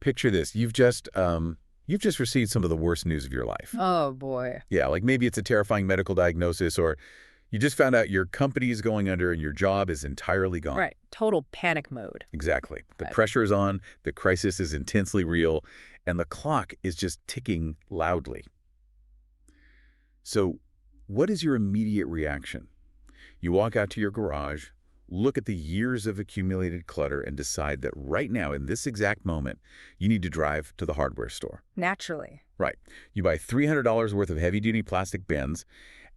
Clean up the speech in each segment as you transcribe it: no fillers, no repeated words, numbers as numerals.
picture this. You've just received some of the worst news of your life. Oh, boy. Yeah, like maybe it's a terrifying medical diagnosis, or you just found out your company is going under and your job is entirely gone. Right. Total panic mode. Exactly. The Right. pressure is on, the crisis is intensely real, and the clock is just ticking loudly. So, what is your immediate reaction? You walk out to your garage, look at the years of accumulated clutter, and decide that right now, in this exact moment, you need to drive to the hardware store. Naturally. Right. You buy $300 worth of heavy-duty plastic bins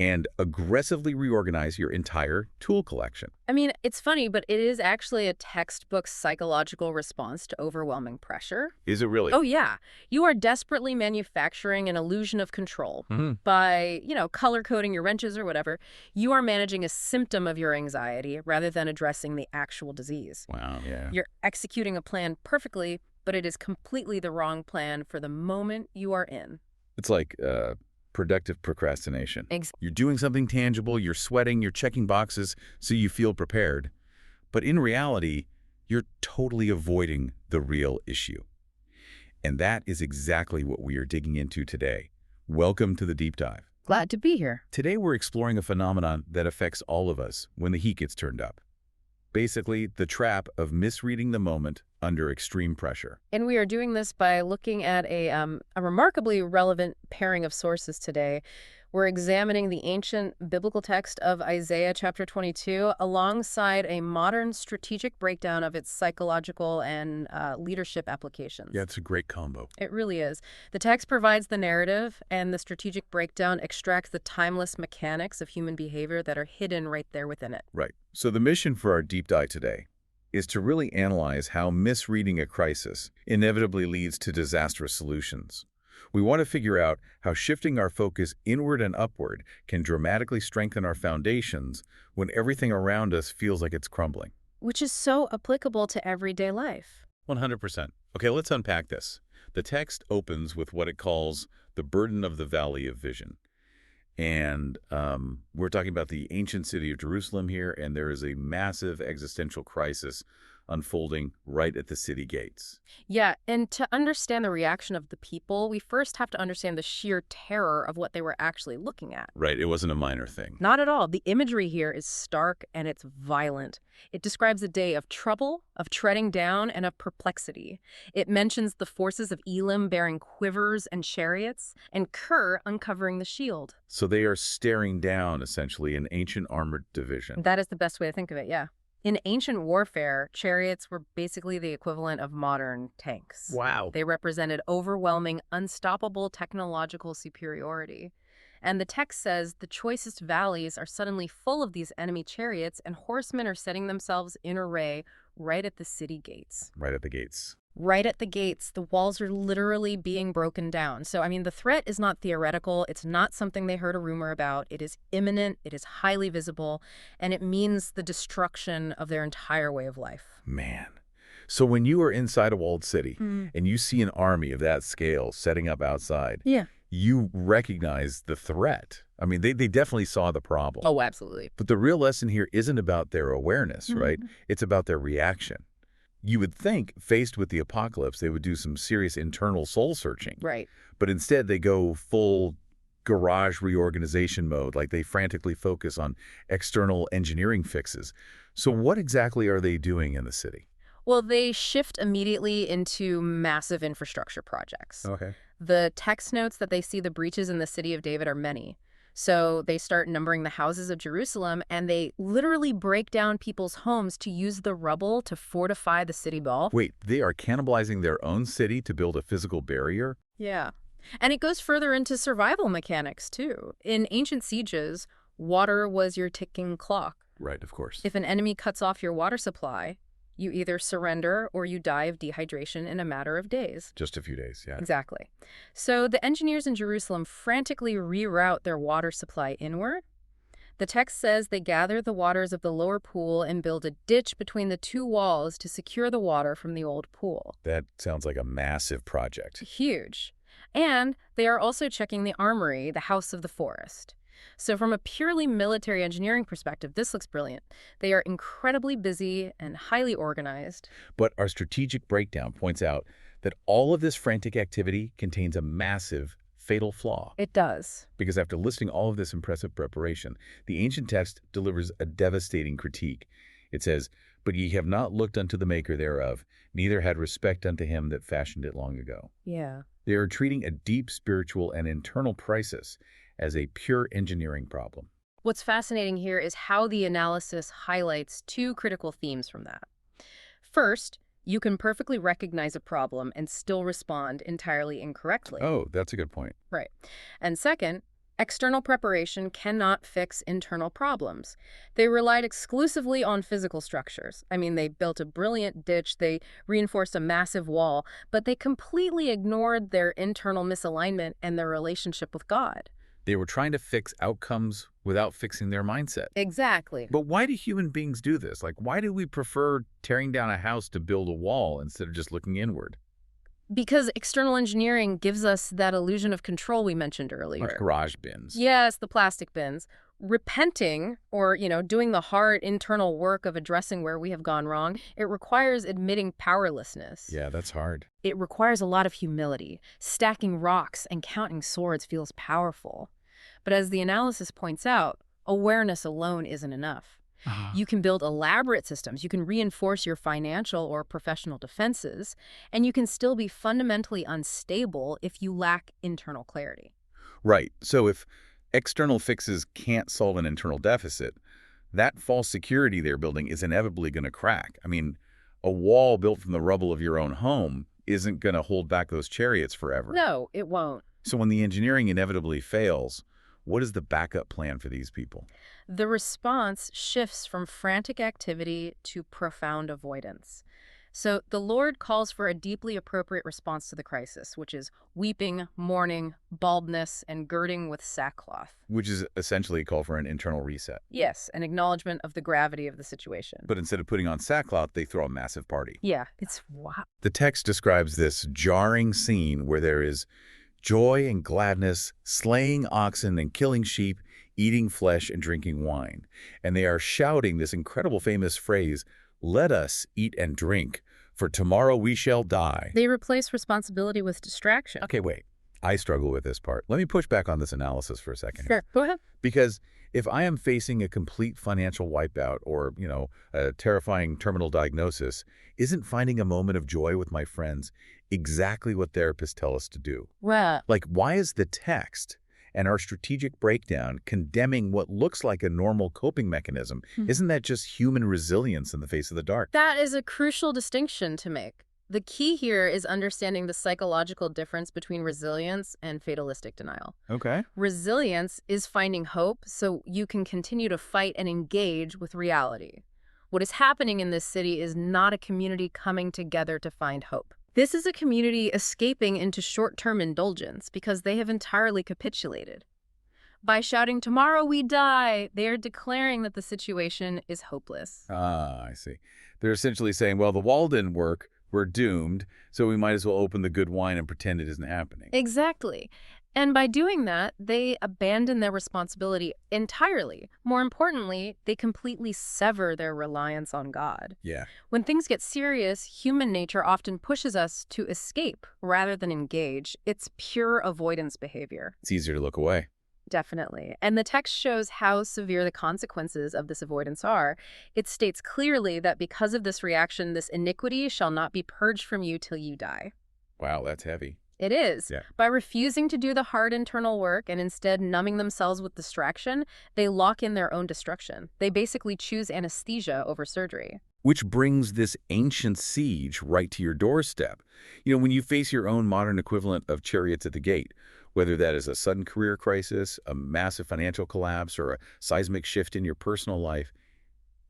and aggressively reorganize your entire tool collection. I mean, it's funny, but it is actually a textbook psychological response to overwhelming pressure. Is it really? Oh, yeah. You are desperately manufacturing an illusion of control. By, color coding your wrenches or whatever. You are managing a symptom of your anxiety rather than addressing the actual disease. Wow, yeah. You're executing a plan perfectly, but it is completely the wrong plan for the moment you are in. It's like productive procrastination. Ex- You're doing something tangible, you're sweating, you're checking boxes so you feel prepared. But in reality, you're totally avoiding the real issue. And that is exactly what we are digging into today. Welcome to the Deep Dive. Glad to be here. Today we're exploring a phenomenon that affects all of us when the heat gets turned up. Basically, the trap of misreading the moment under extreme pressure. And we are doing this by looking at a remarkably relevant pairing of sources today. We're examining the ancient biblical text of Isaiah chapter 22 alongside a modern strategic breakdown of its psychological and leadership applications. Yeah, it's a great combo. It really is. The text provides the narrative, and the strategic breakdown extracts the timeless mechanics of human behavior that are hidden right there within it. Right. So the mission for our deep dive today is to really analyze how misreading a crisis inevitably leads to disastrous solutions. We want to figure out how shifting our focus inward and upward can dramatically strengthen our foundations when everything around us feels like it's crumbling. Which is so applicable to everyday life. 100%. Okay, let's unpack this. The text opens with what it calls the burden of the valley of vision. And we're talking about the ancient city of Jerusalem here, and there is a massive existential crisis unfolding right at the city gates. Yeah, and to understand the reaction of the people, we first have to understand the sheer terror of what they were actually looking at. Right, it wasn't a minor thing. Not at all. The imagery here is stark and it's violent. It describes a day of trouble, of treading down, and of perplexity. It mentions the forces of Elam bearing quivers and chariots, and Ker uncovering the shield. So they are staring down, essentially, an ancient armored division. That is the best way to think of it, yeah. In ancient warfare, chariots were basically the equivalent of modern tanks. Wow. They represented overwhelming, unstoppable technological superiority. And the text says the choicest valleys are suddenly full of these enemy chariots, and horsemen are setting themselves in array right at the city gates. Right at the gates. Right at the gates, the walls are literally being broken down. So, I mean, the threat is not theoretical. It's not something they heard a rumor about. It is imminent, it is highly visible, and it means the destruction of their entire way of life. Man. So when you are inside a walled city and you see an army of that scale setting up outside, Yeah. you recognize the threat. I mean, they definitely saw the problem. Oh, absolutely. But the real lesson here isn't about their awareness, right? It's about their reaction. You would think, faced with the apocalypse, they would do some serious internal soul-searching. Right. But instead, they go full garage reorganization mode, like they frantically focus on external engineering fixes. So what exactly are they doing in the city? Well, they shift immediately into massive infrastructure projects. Okay. The text notes that they see the breaches in the city of David are many. So they start numbering the houses of Jerusalem, and they literally break down people's homes to use the rubble to fortify the city wall. Wait, they are cannibalizing their own city to build a physical barrier? Yeah. And it goes further into survival mechanics, too. In ancient sieges, water was your ticking clock. Right, of course. If an enemy cuts off your water supply, you either surrender or you die of dehydration in a matter of days. Just a few days, yeah. Exactly. So the engineers in Jerusalem frantically reroute their water supply inward. The text says they gather the waters of the lower pool and build a ditch between the two walls to secure the water from the old pool. That sounds like a massive project. Huge. And they are also checking the armory, the house of the forest. So from a purely military engineering perspective, this looks brilliant. They are incredibly busy and highly organized. But our strategic breakdown points out that all of this frantic activity contains a massive, fatal flaw. It does. Because after listing all of this impressive preparation, the ancient text delivers a devastating critique. It says, "But ye have not looked unto the maker thereof, neither had respect unto him that fashioned it long ago." Yeah. They are treating a deep spiritual and internal crisis as a pure engineering problem. What's fascinating here is how the analysis highlights two critical themes from that. First, you can perfectly recognize a problem and still respond entirely incorrectly. Oh, that's a good point. Right. And second, external preparation cannot fix internal problems. They relied exclusively on physical structures. I mean, they built a brilliant ditch, they reinforced a massive wall, but they completely ignored their internal misalignment and their relationship with God. They were trying to fix outcomes without fixing their mindset. Exactly. But why do human beings do this? Like, why do we prefer tearing down a house to build a wall instead of just looking inward? Because external engineering gives us that illusion of control we mentioned earlier. Like garage bins. Yes, the plastic bins. Repenting, or, doing the hard internal work of addressing where we have gone wrong, it requires admitting powerlessness. Yeah, that's hard. It requires a lot of humility. Stacking rocks and counting swords feels powerful. But as the analysis points out, awareness alone isn't enough. You can build elaborate systems, you can reinforce your financial or professional defenses, and you can still be fundamentally unstable if you lack internal clarity. Right. So if external fixes can't solve an internal deficit, that false security they're building is inevitably going to crack. I mean, a wall built from the rubble of your own home isn't going to hold back those chariots forever. No, it won't. So when the engineering inevitably fails, what is the backup plan for these people? The response shifts from frantic activity to profound avoidance. So the Lord calls for a deeply appropriate response to the crisis, which is weeping, mourning, baldness, and girding with sackcloth. Which is essentially a call for an internal reset. Yes, an acknowledgement of the gravity of the situation. But instead of putting on sackcloth, they throw a massive party. Yeah, it's wow. The text describes this jarring scene where there is joy and gladness, slaying oxen and killing sheep, eating flesh and drinking wine. And they are shouting this incredible famous phrase, "Let us eat and drink, for tomorrow we shall die." They replace responsibility with distraction. Okay, wait. I struggle with this part. Let me push back on this analysis for a second. Sure, go ahead. Because if I am facing a complete financial wipeout or, a terrifying terminal diagnosis, isn't finding a moment of joy with my friends exactly what therapists tell us to do? Well, Like, why is the text and our strategic breakdown condemning what looks like a normal coping mechanism? Isn't that just human resilience in the face of the dark? that is a crucial distinction to make. The key here is understanding the psychological difference between resilience and fatalistic denial. Okay. Resilience is finding hope so you can continue to fight and engage with reality. What is happening in this city is not a community coming together to find hope. This is a community escaping into short-term indulgence because they have entirely capitulated. By shouting, "Tomorrow we die," they are declaring that the situation is hopeless. Ah, I see. They're essentially saying, well, the wall didn't work, we're doomed, so we might as well open the good wine and pretend it isn't happening. Exactly. And by doing that, they abandon their responsibility entirely. More importantly, they completely sever their reliance on God. Yeah. When things get serious, human nature often pushes us to escape rather than engage. It's pure avoidance behavior. It's easier to look away. Definitely. And the text shows how severe the consequences of this avoidance are. It states clearly that because of this reaction, this iniquity shall not be purged from you till you die. Wow, that's heavy. It is. Yeah. By refusing to do the hard internal work and instead numbing themselves with distraction, they lock in their own destruction. They basically choose anesthesia over surgery. Which brings this ancient siege right to your doorstep. When you face your own modern equivalent of chariots at the gate, whether that is a sudden career crisis, a massive financial collapse, or a seismic shift in your personal life,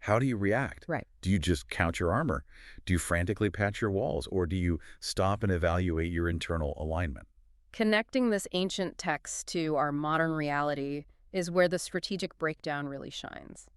how do you react? Right. Do you just count your armor? Do you frantically patch your walls? Or do you stop and evaluate your internal alignment? Connecting this ancient text to our modern reality is where the strategic breakdown really shines.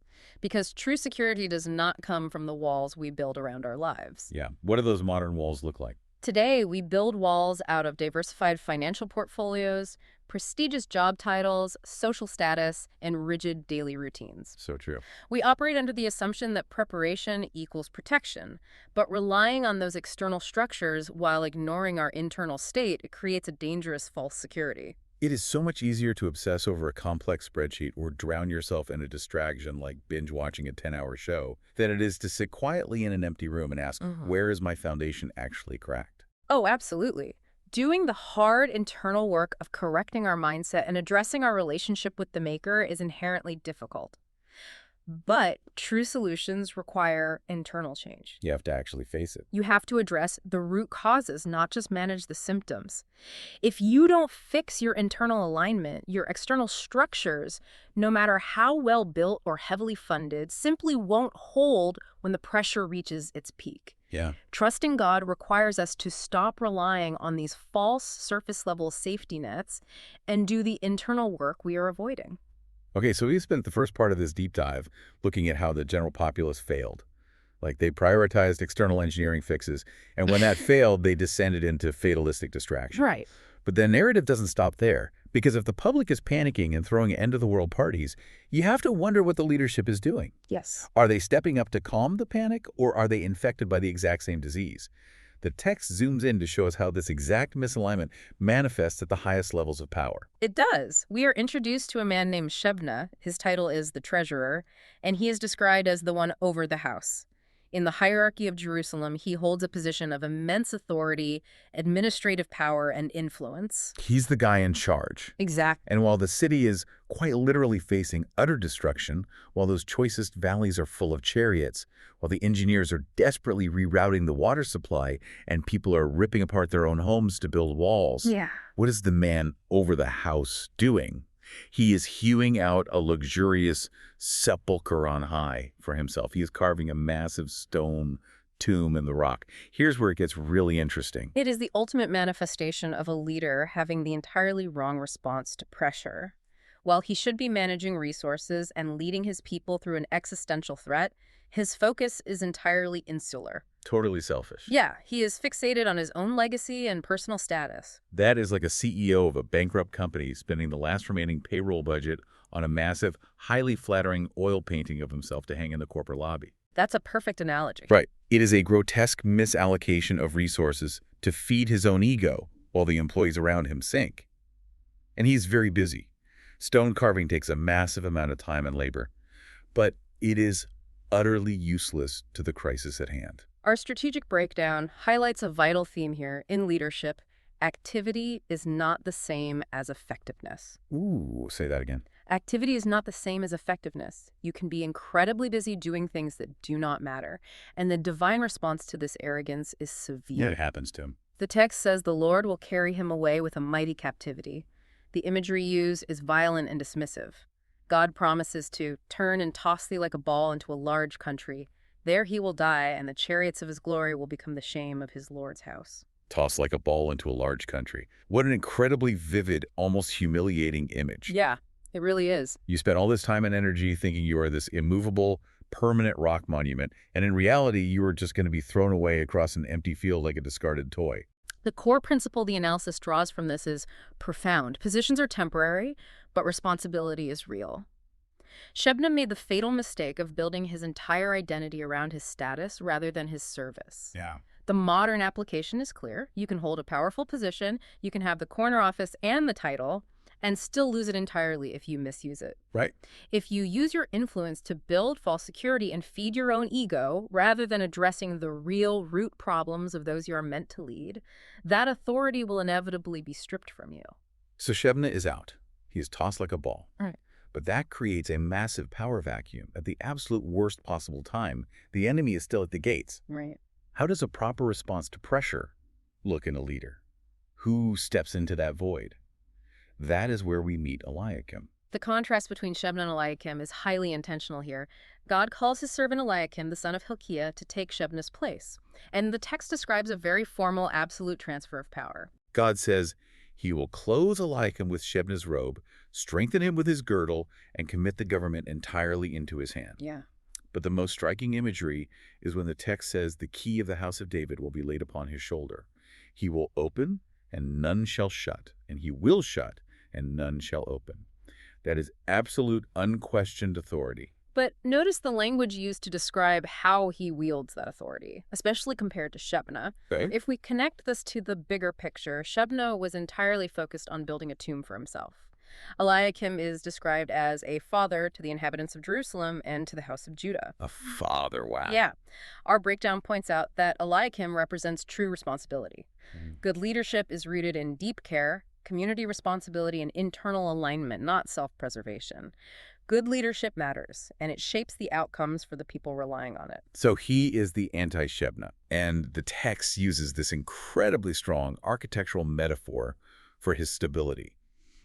Because true security does not come from the walls we build around our lives. Yeah. What do those modern walls look like? Today, we build walls out of diversified financial portfolios, prestigious job titles, social status, and rigid daily routines. So true. We operate under the assumption that preparation equals protection, but relying on those external structures while ignoring our internal state creates a dangerous false security. It is so much easier to obsess over a complex spreadsheet or drown yourself in a distraction like binge watching a 10-hour show than it is to sit quietly in an empty room and ask, where is my foundation actually cracked? Oh, absolutely. Doing the hard internal work of correcting our mindset and addressing our relationship with the maker is inherently difficult. But true solutions require internal change. You have to actually face it. You have to address the root causes, not just manage the symptoms. If you don't fix your internal alignment, your external structures, no matter how well built or heavily funded, simply won't hold when the pressure reaches its peak. Yeah. Trusting God requires us to stop relying on these false surface-level safety nets and do the internal work we are avoiding. Okay, so we spent the first part of this deep dive looking at how the general populace failed. Like they prioritized external engineering fixes, and when that failed, they descended into fatalistic distraction. Right. But the narrative doesn't stop there, because if the public is panicking and throwing end-of-the-world parties, you have to wonder what the leadership is doing. Yes. Are they stepping up to calm the panic, or are they infected by the exact same disease? The text zooms in to show us how this exact misalignment manifests at the highest levels of power. It does. We are introduced to a man named Shebna. His title is the treasurer, and he is described as the one over the house. In the hierarchy of Jerusalem, he holds a position of immense authority, administrative power, and influence. He's the guy in charge. Exactly. And while the city is quite literally facing utter destruction, while those choicest valleys are full of chariots, while the engineers are desperately rerouting the water supply and people are ripping apart their own homes to build walls, what is the man over the house doing? He is hewing out a luxurious sepulcher on high for himself. He is carving a massive stone tomb in the rock. Here's where it gets really interesting. It is the ultimate manifestation of a leader having the entirely wrong response to pressure. While he should be managing resources and leading his people through an existential threat, his focus is entirely insular. Totally selfish. Yeah, he is fixated on his own legacy and personal status. That is like a CEO of a bankrupt company spending the last remaining payroll budget on a massive, highly flattering oil painting of himself to hang in the corporate lobby. That's a perfect analogy. Right. It is a grotesque misallocation of resources to feed his own ego while the employees around him sink. And he's very busy. Stone carving takes a massive amount of time and labor, but it is utterly useless to the crisis at hand. Our strategic breakdown highlights a vital theme here in leadership. Activity is not the same as effectiveness. Ooh, say that again. Activity is not the same as effectiveness. You can be incredibly busy doing things that do not matter, and the divine response to this arrogance is severe. Yeah, it happens to him. The text says the Lord will carry him away with a mighty captivity. The imagery used is violent and dismissive. God promises to turn and toss thee like a ball into a large country. There he will die, and the chariots of his glory will become the shame of his Lord's house. Tossed like a ball into a large country. What an incredibly vivid, almost humiliating image. Yeah, it really is. You spent all this time and energy thinking you are this immovable, permanent rock monument, and in reality, you are just going to be thrown away across an empty field like a discarded toy. The core principle the analysis draws from this is profound. Positions are temporary, but responsibility is real. Shebna made the fatal mistake of building his entire identity around his status rather than his service. Yeah. The modern application is clear. You can hold a powerful position, you can have the corner office and the title, and still lose it entirely if you misuse it. Right. If you use your influence to build false security and feed your own ego, rather than addressing the real root problems of those you are meant to lead, that authority will inevitably be stripped from you. So Shebna is out. He is tossed like a ball. Right. But that creates a massive power vacuum. At the absolute worst possible time, the enemy is still at the gates. Right. How does a proper response to pressure look in a leader? Who steps into that void? That is where we meet Eliakim. The contrast between Shebna and Eliakim is highly intentional here. God calls his servant Eliakim, the son of Hilkiah, to take Shebna's place. And the text describes a very formal, absolute transfer of power. God says, he will clothe Eliakim with Shebna's robe, strengthen him with his girdle, and commit the government entirely into his hand. Yeah. But the most striking imagery is when the text says the key of the house of David will be laid upon his shoulder. He will open, and none shall shut, and he will shut, and none shall open. That is absolute, unquestioned authority. But notice the language used to describe how he wields that authority, especially compared to Shebna. Okay? If we connect this to the bigger picture, Shebna was entirely focused on building a tomb for himself. Eliakim is described as a father to the inhabitants of Jerusalem and to the house of Judah. A father, wow. Yeah. Our breakdown points out that Eliakim represents true responsibility. Mm. Good leadership is rooted in deep care, community responsibility, and internal alignment, not self-preservation. Good leadership matters, and it shapes the outcomes for the people relying on it. So he is the anti-Shebna, and the text uses this incredibly strong architectural metaphor for his stability.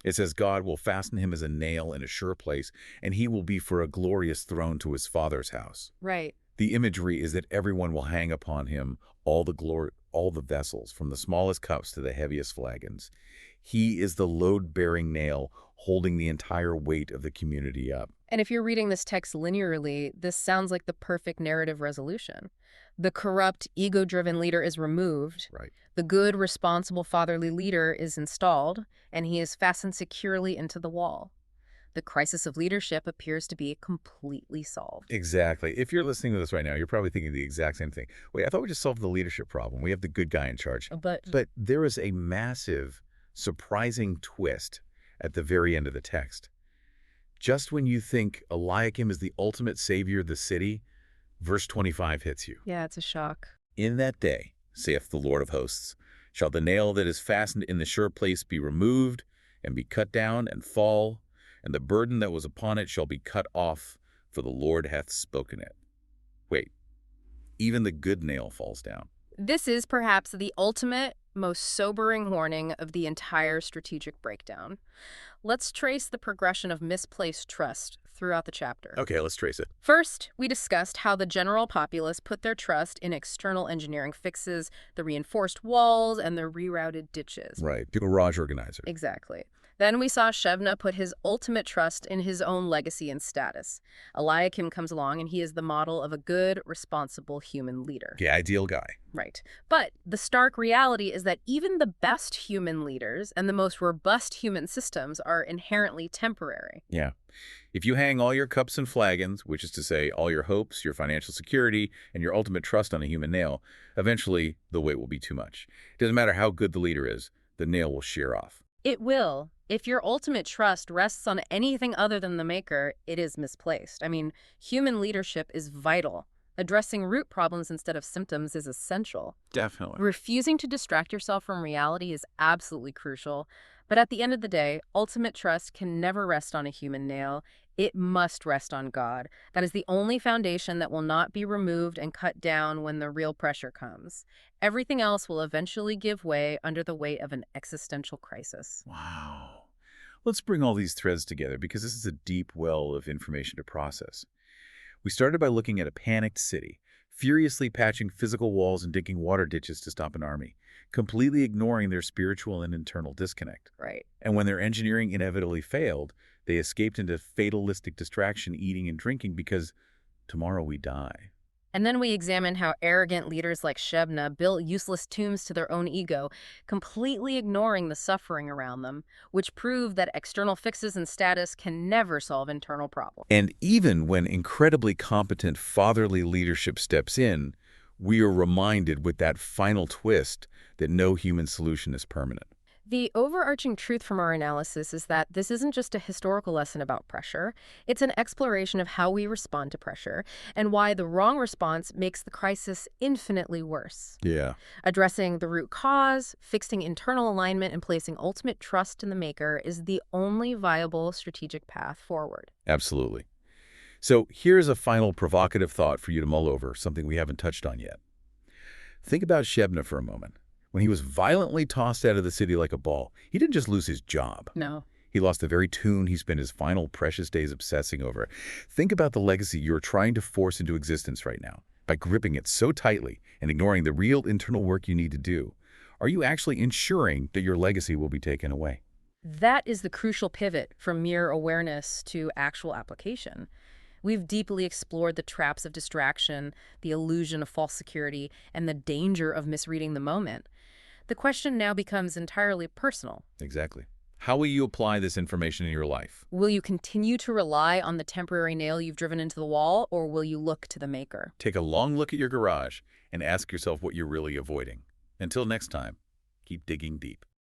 It says God will fasten him as a nail in a sure place, and he will be for a glorious throne to his father's house. Right. The imagery is that everyone will hang upon him all the glory, all the vessels, from the smallest cups to the heaviest flagons. He is the load-bearing nail holding the entire weight of the community up. And if you're reading this text linearly, this sounds like the perfect narrative resolution. The corrupt, ego-driven leader is removed. Right. The good, responsible, fatherly leader is installed, and he is fastened securely into the wall. The crisis of leadership appears to be completely solved. Exactly. If you're listening to this right now, you're probably thinking the exact same thing. Wait, I thought we just solved the leadership problem. We have the good guy in charge. But there is a massive, surprising twist at the very end of the text. Just when you think Eliakim is the ultimate savior of the city, verse 25 hits you. Yeah, it's a shock. In that day, saith the Lord of hosts, shall the nail that is fastened in the sure place be removed, and be cut down, and fall, and the burden that was upon it shall be cut off, for the Lord hath spoken it. Wait, even the good nail falls down. This is perhaps the ultimate, most sobering warning of the entire strategic breakdown. Let's trace the progression of misplaced trust throughout the chapter. Okay, let's trace it. First, we discussed how the general populace put their trust in external engineering fixes, the reinforced walls, and the rerouted ditches. Right, the garage organizer. Exactly. Then we saw Shebna put his ultimate trust in his own legacy and status. Eliakim comes along, and he is the model of a good, responsible human leader. The ideal guy. Right. But the stark reality is that even the best human leaders and the most robust human systems are inherently temporary. Yeah. If you hang all your cups and flagons, which is to say all your hopes, your financial security, and your ultimate trust on a human nail, eventually the weight will be too much. It doesn't matter how good the leader is, the nail will shear off. It will. If your ultimate trust rests on anything other than the maker, it is misplaced. I mean, human leadership is vital. Addressing root problems instead of symptoms is essential. Definitely. Refusing to distract yourself from reality is absolutely crucial. But at the end of the day, ultimate trust can never rest on a human nail. It must rest on God. That is the only foundation that will not be removed and cut down when the real pressure comes. Everything else will eventually give way under the weight of an existential crisis. Wow. Let's bring all these threads together because this is a deep well of information to process. We started by looking at a panicked city, furiously patching physical walls and digging water ditches to stop an army, completely ignoring their spiritual and internal disconnect. Right. And when their engineering inevitably failed, they escaped into fatalistic distraction, eating and drinking because tomorrow we die. And then we examine how arrogant leaders like Shebna built useless tombs to their own ego, completely ignoring the suffering around them, which proved that external fixes and status can never solve internal problems. And even when incredibly competent fatherly leadership steps in, we are reminded with that final twist that no human solution is permanent. The overarching truth from our analysis is that this isn't just a historical lesson about pressure. It's an exploration of how we respond to pressure and why the wrong response makes the crisis infinitely worse. Yeah. Addressing the root cause, fixing internal alignment, and placing ultimate trust in the maker is the only viable strategic path forward. Absolutely. So here's a final provocative thought for you to mull over, something we haven't touched on yet. Think about Shebna for a moment. When he was violently tossed out of the city like a ball, he didn't just lose his job. No. He lost the very tune he spent his final precious days obsessing over. Think about the legacy you're trying to force into existence right now. By gripping it so tightly and ignoring the real internal work you need to do, are you actually ensuring that your legacy will be taken away? That is the crucial pivot from mere awareness to actual application. We've deeply explored the traps of distraction, the illusion of false security, and the danger of misreading the moment. The question now becomes entirely personal. Exactly. How will you apply this information in your life? Will you continue to rely on the temporary nail you've driven into the wall, or will you look to the maker? Take a long look at your garage and ask yourself what you're really avoiding. Until next time, keep digging deep.